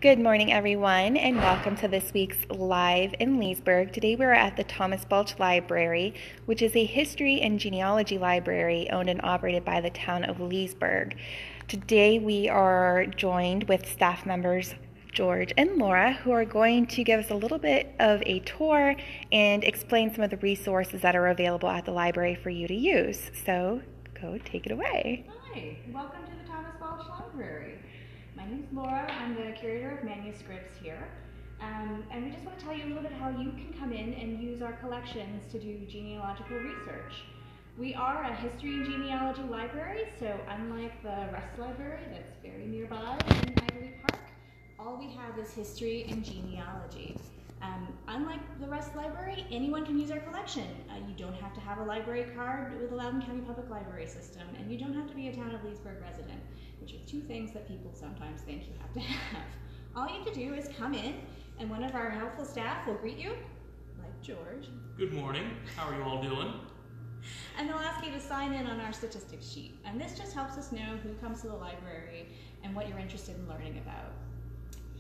Good morning, everyone, and welcome to this week's Live in Leesburg. Today we're at the Thomas Balch Library, which is a history and genealogy library owned and operated by the town of Leesburg. Today we are joined with staff members George and Laura, who are going to give us a little bit of a tour and explain some of the resources that are available at the library for you to use. So go take it away. Hi, welcome to the Thomas Balch Library. My name is Laura. I'm the curator of manuscripts here. And we just want to tell you a little bit how you can come in and use our collections to do genealogical research. We are a history and genealogy library, so unlike the Rust Library that's very nearby in Ivory Park, all we have is history and genealogy. Unlike the Rust Library, anyone can use our collection. You don't have to have a library card with the Loudoun County Public Library System, and you don't have to be a town of Leesburg resident, which are two things that people sometimes think you have to have. All you have to do is come in, and one of our helpful staff will greet you, like George. Good morning. How are you all doing? And they'll ask you to sign in on our statistics sheet. And this just helps us know who comes to the library and what you're interested in learning about.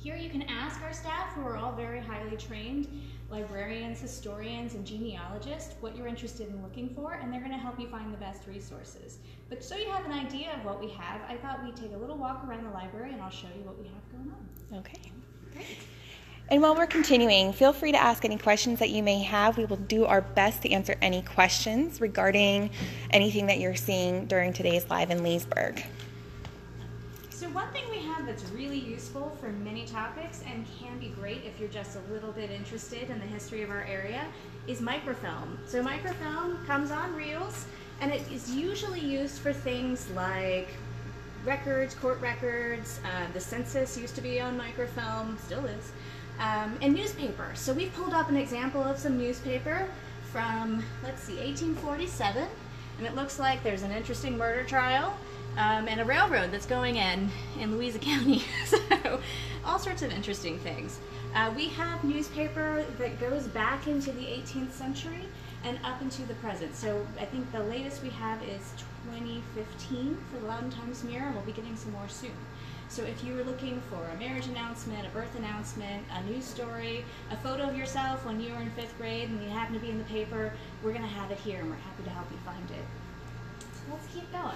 Here you can ask our staff, who are all very highly trained, librarians, historians, and genealogists, what you're interested in looking for, and they're going to help you find the best resources. But so you have an idea of what we have, I thought we'd take a little walk around the library and I'll show you what we have going on. Okay. Great. And while we're continuing, feel free to ask any questions that you may have. We will do our best to answer any questions regarding anything that you're seeing during today's Live in Leesburg. So one thing we have that's really useful for many topics and can be great if you're just a little bit interested in the history of our area is microfilm. So microfilm comes on reels, and it is usually used for things like records, court records. The census used to be on microfilm, still is, and newspaper. So we've pulled up an example of some newspaper from, let's see, 1847, and it looks like there's an interesting murder trial. And a railroad that's going in Louisa County. So all sorts of interesting things. We have newspaper that goes back into the 18th century and up into the present. So I think the latest we have is 2015 for the Loudoun Times-Mirror, and we'll be getting some more soon. So if you were looking for a marriage announcement, a birth announcement, a news story, a photo of yourself when you were in 5th grade and you happen to be in the paper, we're going to have it here and we're happy to help you find it. So let's keep going.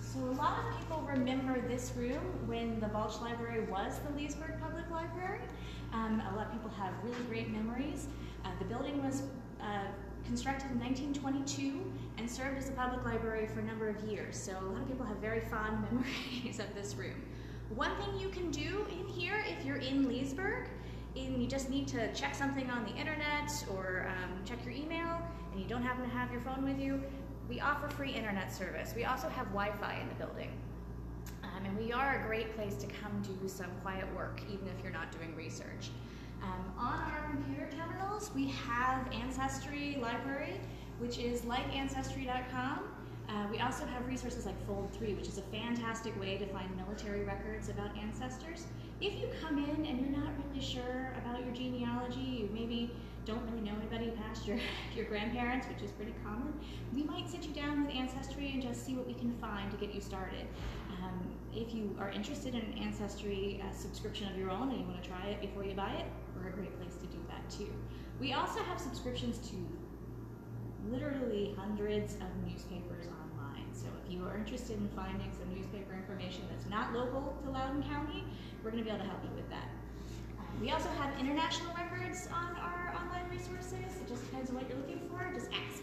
So a lot of people remember this room when the Balch Library was the Leesburg Public Library. A lot of people have really great memories. The building was constructed in 1922 and served as a public library for a number of years. So a lot of people have very fond memories of this room. One thing you can do in here if you're in Leesburg, and you just need to check something on the internet or check your email and you don't happen to have your phone with you, we offer free internet service. We also have Wi-Fi in the building. And we are a great place to come do some quiet work, even if you're not doing research. On our computer terminals, we have Ancestry Library, which is like Ancestry.com. We also have resources like Fold3, which is a fantastic way to find military records about ancestors. If you come in and you're not really sure about your genealogy, you maybe don't really know anybody past your grandparents, which is pretty common, we might sit you down with Ancestry and just see what we can find to get you started. If you are interested in an Ancestry subscription of your own and you want to try it before you buy it, we're a great place to do that too. We also have subscriptions to literally hundreds of newspapers online. So if you are interested in finding some newspaper information that's not local to Loudoun County, we're going to be able to help you with that. We also have international records on our online resources. It just depends on what you're looking for. Just ask.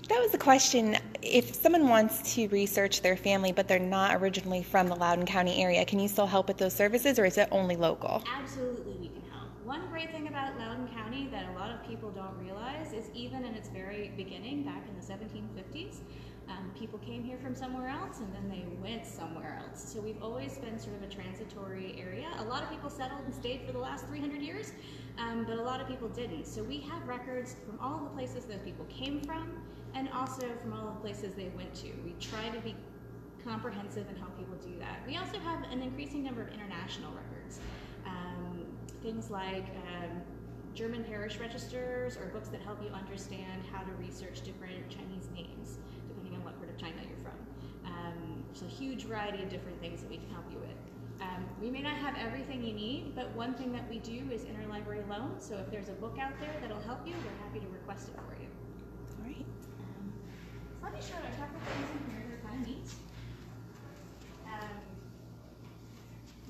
That was the question. If someone wants to research their family but they're not originally from the Loudoun County area, can you still help with those services, or is it only local? Absolutely, we can help. One great thing about Loudoun County that a lot of people don't realize is even in its very beginning, back in the 1750s, people came here from somewhere else and then they went somewhere else. So we've always been sort of a transitory area. A lot of people settled and stayed for the last 300 years, but a lot of people didn't. So we have records from all the places those people came from and also from all the places they went to. We try to be comprehensive and help people do that. We also have an increasing number of international records. Things like German parish registers or books that help you understand how to research different Chinese names, depending on what part of China you're from. huge variety of different things that we can help you with. We may not have everything you need, but one thing that we do is interlibrary loan. So if there's a book out there that'll help you, we're happy to request it for you. All right. So let me show you a couple things in here that are kind of neat.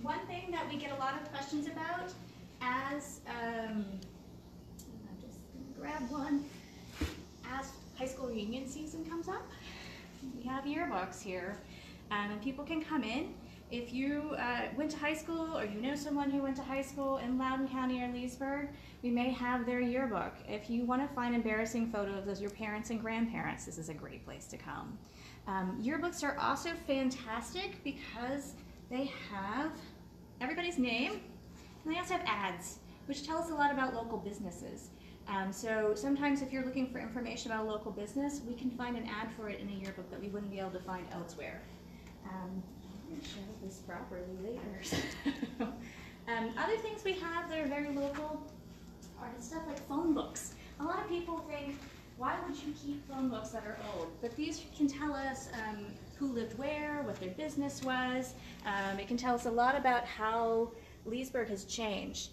One thing that we get a lot of questions about as, I'm just going to grab one, as high school reunion season comes up, we have yearbooks here, and people can come in. If you went to high school or you know someone who went to high school in Loudoun County or Leesburg, we may have their yearbook. If you want to find embarrassing photos of your parents and grandparents, this is a great place to come. Yearbooks are also fantastic because they have everybody's name, and they also have ads, which tell us a lot about local businesses. So sometimes if you're looking for information about a local business, we can find an ad for it in a yearbook that we wouldn't be able to find elsewhere. I'm going to show this properly later. Other things we have that are very local are stuff like phone books. A lot of people think, why would you keep phone books that are old? But these can tell us who lived where, what their business was. It can tell us a lot about how Leesburg has changed.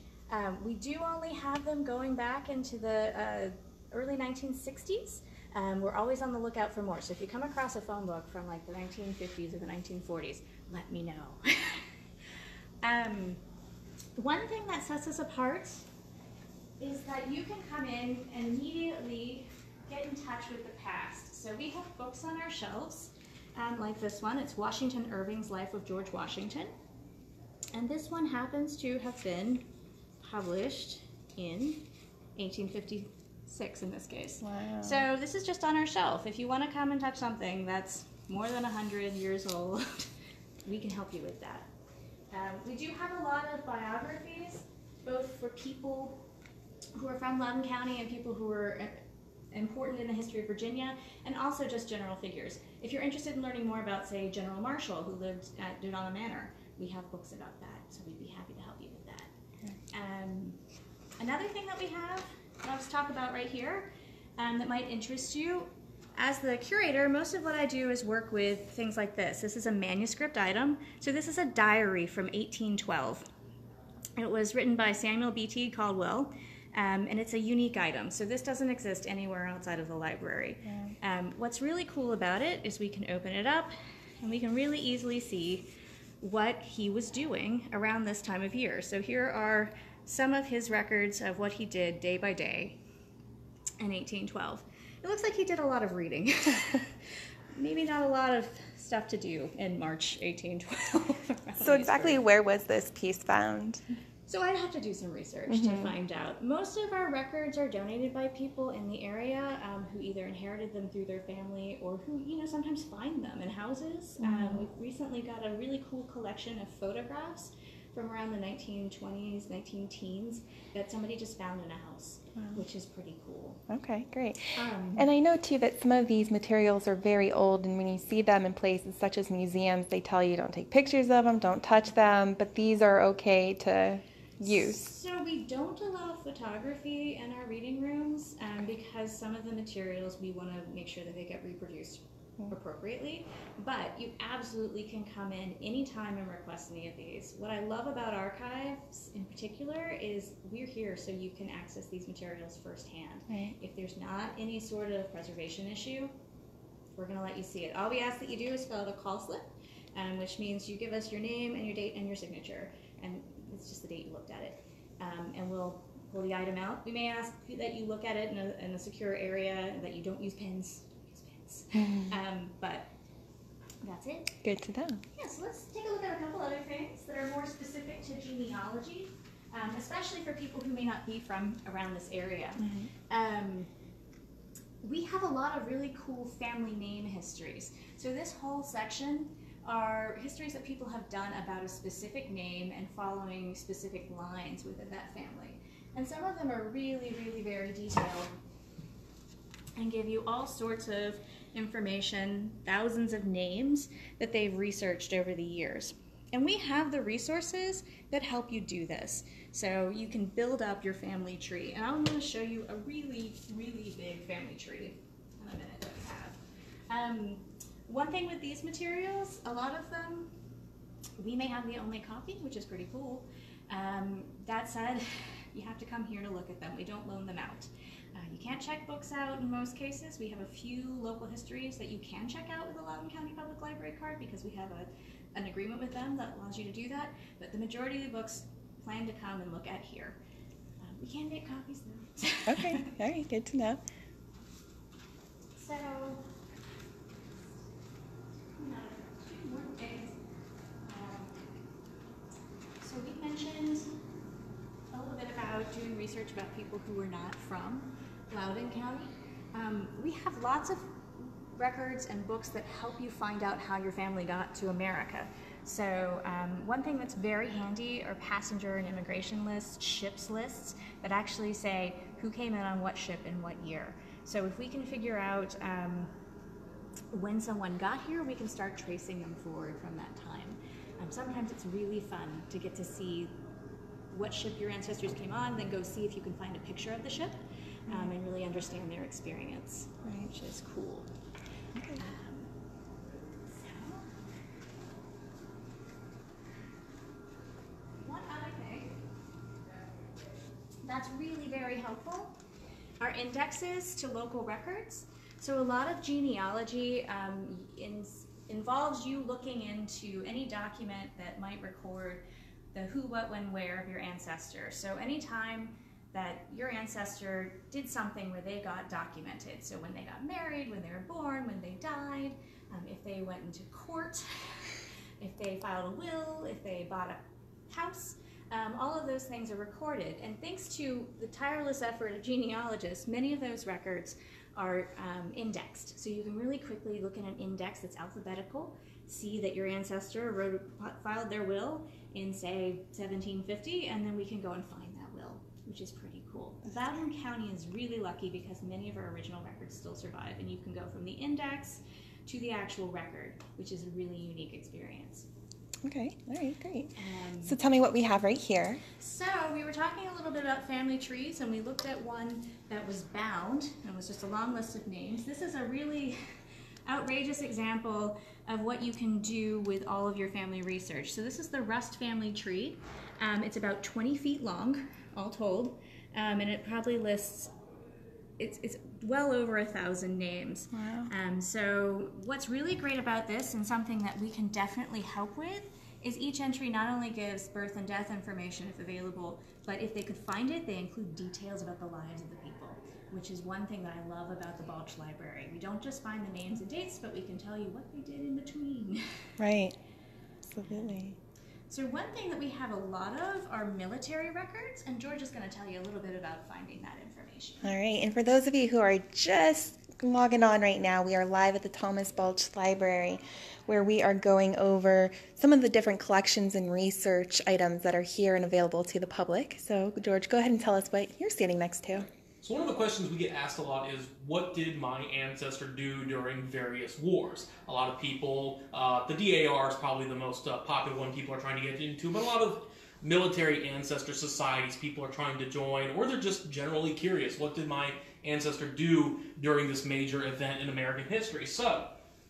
We do only have them going back into the early 1960s. We're always on the lookout for more. So if you come across a phone book from like the 1950s or the 1940s, let me know. One thing that sets us apart is that you can come in and immediately get in touch with the past. So we have books on our shelves, like this one. It's Washington Irving's Life of George Washington. And this one happens to have been published in 1856 in this case. Wow. So this is just on our shelf. If you want to come and touch something that's more than 100 years old, we can help you with that. We do have a lot of biographies, both for people who are from Loudoun County and people who are important in the history of Virginia, and also just general figures. If you're interested in learning more about, say, General Marshall, who lived at Dodonna Manor, we have books about that, so we'd be happy to help you with that. Another thing that we have, I'll just talk about right here, that might interest you. As the curator, most of what I do is work with things like this. This is a manuscript item. So this is a diary from 1812. It was written by Samuel B.T. Caldwell, and it's a unique item. So this doesn't exist anywhere outside of the library. Yeah. What's really cool about it is we can open it up, and we can really easily see what he was doing around this time of year. So here are some of his records of what he did day by day in 1812. It looks like he did a lot of reading. Maybe not a lot of stuff to do in March 1812. So exactly where was this piece found? So I'd have to do some research to find out. Most of our records are donated by people in the area who either inherited them through their family or who, sometimes find them in houses. We've recently got a really cool collection of photographs from around the 1920s, 19-teens that somebody just found in a house, which is pretty cool. Okay, great. And I know, too, that some of these materials are very old, and when you see them in places such as museums, they tell you don't take pictures of them, don't touch them, but these are okay to use. So we don't allow photography in our reading rooms because some of the materials we want to make sure that they get reproduced appropriately, but you absolutely can come in anytime and request any of these. What I love about archives in particular is we're here so you can access these materials firsthand. Right. If there's not any sort of preservation issue, we're going to let you see it. All we ask that you do is fill out a call slip, which means you give us your name and your date and your signature, and it's just the date you looked at it, and we'll pull the item out. We may ask that you look at it in a secure area and that you don't use pens. But that's it. Good to know. Yeah, so let's take a look at a couple other things that are more specific to genealogy, especially for people who may not be from around this area. We have a lot of really cool family name histories. So this whole section are histories that people have done about a specific name and following specific lines within that family. And some of them are really, really very detailed and give you all sorts of information, thousands of names that they've researched over the years. And we have the resources that help you do this. So you can build up your family tree. And I'm going to show you a really, really big family tree in a minute that we have. One thing with these materials, a lot of them, we may have the only copy, which is pretty cool. That said, you have to come here to look at them. We don't loan them out. You can't check books out in most cases. We have a few local histories that you can check out with the Loudoun County Public Library card because we have an agreement with them that allows you to do that. But the majority of the books plan to come and look at here. We can make copies though. Okay, all right, good to know. So, two more things. So we mentioned a little bit about doing research about people who are not from Loudoun County. We have lots of records and books that help you find out how your family got to America. So one thing that's very handy are passenger and immigration lists, ships lists that actually say who came in on what ship in what year. So if we can figure out when someone got here, we can start tracing them forward from that time. Sometimes it's really fun to get to see what ship your ancestors came on, then go see if you can find a picture of the ship and really understand their experience, Right. which is cool. Okay. One other thing that's really very helpful are indexes to local records. So a lot of genealogy involves you looking into any document that might record the who, what, when, where of your ancestor. So anytime that your ancestor did something where they got documented, so when they got married, when they were born, when they died, if they went into court, if they filed a will, if they bought a house, all of those things are recorded. And thanks to the tireless effort of genealogists, many of those records are indexed. So you can really quickly look at an index that's alphabetical, see that your ancestor filed their will in, say, 1750, and then we can go and find that will, which is pretty cool. Loudoun County is really lucky because many of our original records still survive, and you can go from the index to the actual record, which is a really unique experience. Okay, all right, great. So tell me what we have right here. So we were talking a little bit about family trees, and we looked at one that was bound, and it was just a long list of names. This is a really outrageous example of what you can do with all of your family research. So this is the Rust family tree. It's about 20 feet long, all told, and it probably lists, it's well over 1,000 names. Wow. So what's really great about this, and something that we can definitely help with, is each entry not only gives birth and death information if available, but if they could find it, they include details about the lives of the people, which is one thing that I love about the Balch Library. We don't just find the names and dates, but we can tell you what they did in between. Right, absolutely. So one thing that we have a lot of are military records, and George is going to tell you a little bit about finding that information. All right, and for those of you who are just logging on right now, we are live at the Thomas Balch Library, where we are going over some of the different collections and research items that are here and available to the public. So George, go ahead and tell us what you're standing next to. So one of the questions we get asked a lot is, what did my ancestor do during various wars? A lot of people, the DAR is probably the most popular one people are trying to get into, but a lot of military ancestor societies people are trying to join, or they're just generally curious, what did my ancestor do during this major event in American history? So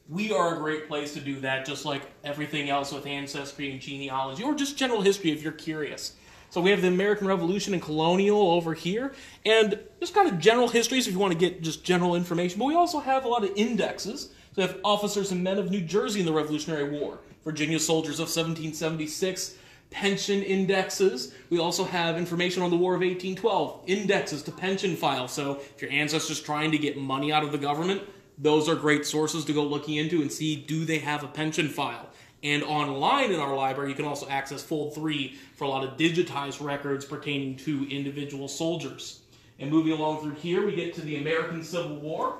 we are a great place to do that, just like everything else with ancestry and genealogy, or just general history if you're curious. So we have the American Revolution and colonial over here, and just kind of general histories if you want to get just general information. But we also have a lot of indexes. So we have officers and men of New Jersey in the Revolutionary War, Virginia soldiers of 1776, pension indexes. We also have information on the War of 1812, indexes to pension files. So if your ancestor's trying to get money out of the government, those are great sources to go looking into and see, do they have a pension file? And online in our library, you can also access Fold 3 for a lot of digitized records pertaining to individual soldiers. And moving along through here, we get to the American Civil War.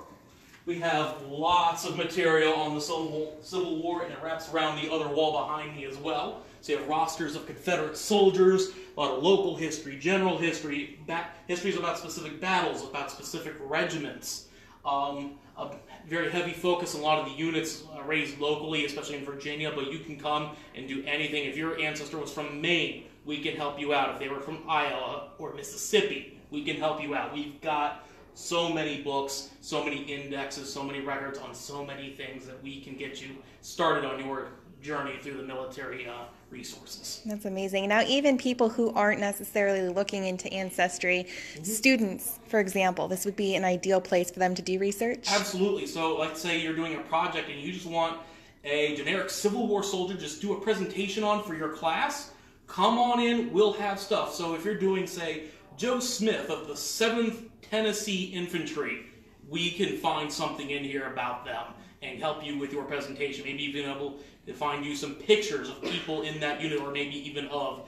We have lots of material on the Civil War, and it wraps around the other wall behind me as well. So you have rosters of Confederate soldiers, a lot of local history, general history, histories about specific battles, about specific regiments. A very heavy focus on a lot of the units raised locally, especially in Virginia, but you can come and do anything. If your ancestor was from Maine, we can help you out. If they were from Iowa or Mississippi, we can help you out. We've got so many books, so many indexes, so many records on so many things that we can get you started on your journey through the military resources. That's amazing. Now, even people who aren't necessarily looking into ancestry, students, for example, this would be an ideal place for them to do research? Absolutely. So let's say you're doing a project and you just want a generic Civil War soldier just do a presentation on for your class. Come on in, we'll have stuff. So if you're doing, say, Joe Smith of the 7th Tennessee Infantry, we can find something in here about them and help you with your presentation. Maybe even able to find you some pictures of people in that unit, or maybe even of,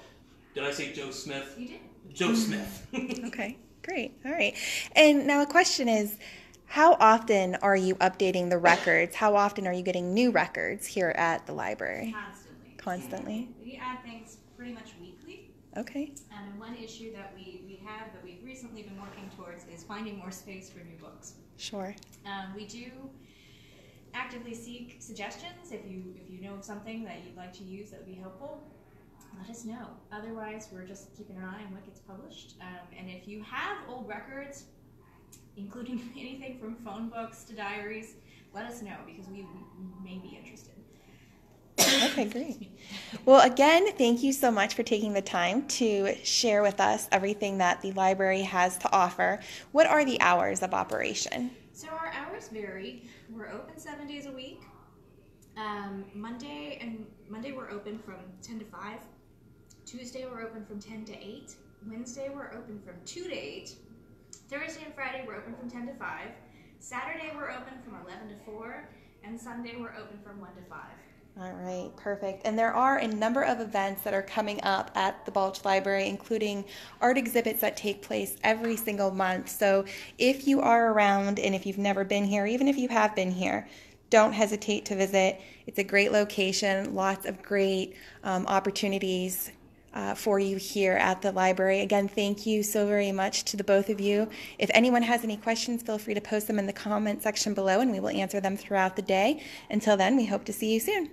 did I say Joe Smith? You did. Joe Smith. Okay, great. All right. And now a question is, how often are you updating the records? How often are you getting new records here at the library? Constantly. Constantly? We add things pretty much weekly. Okay. And one issue that we have that we've recently been working towards is finding more space for new books. Sure. We do actively seek suggestions. If you know of something that you'd like to use that would be helpful, let us know. Otherwise, we're just keeping an eye on what gets published. And if you have old records, including anything from phone books to diaries, let us know, because we may be interested. Okay, great. Well, again, thank you so much for taking the time to share with us everything that the library has to offer. What are the hours of operation? So our hours vary. We're open 7 days a week. Monday we're open from 10 to 5. Tuesday we're open from 10 to 8. Wednesday we're open from 2 to 8. Thursday and Friday we're open from 10 to 5. Saturday we're open from 11 to 4. And Sunday we're open from 1 to 5. All right, perfect. And there are a number of events that are coming up at the Balch Library, including art exhibits that take place every single month. So if you are around and if you've never been here, even if you have been here, don't hesitate to visit. It's a great location, lots of great opportunities for you here at the library. Again, thank you so very much to the both of you. If anyone has any questions, feel free to post them in the comment section below and we will answer them throughout the day. Until then, we hope to see you soon.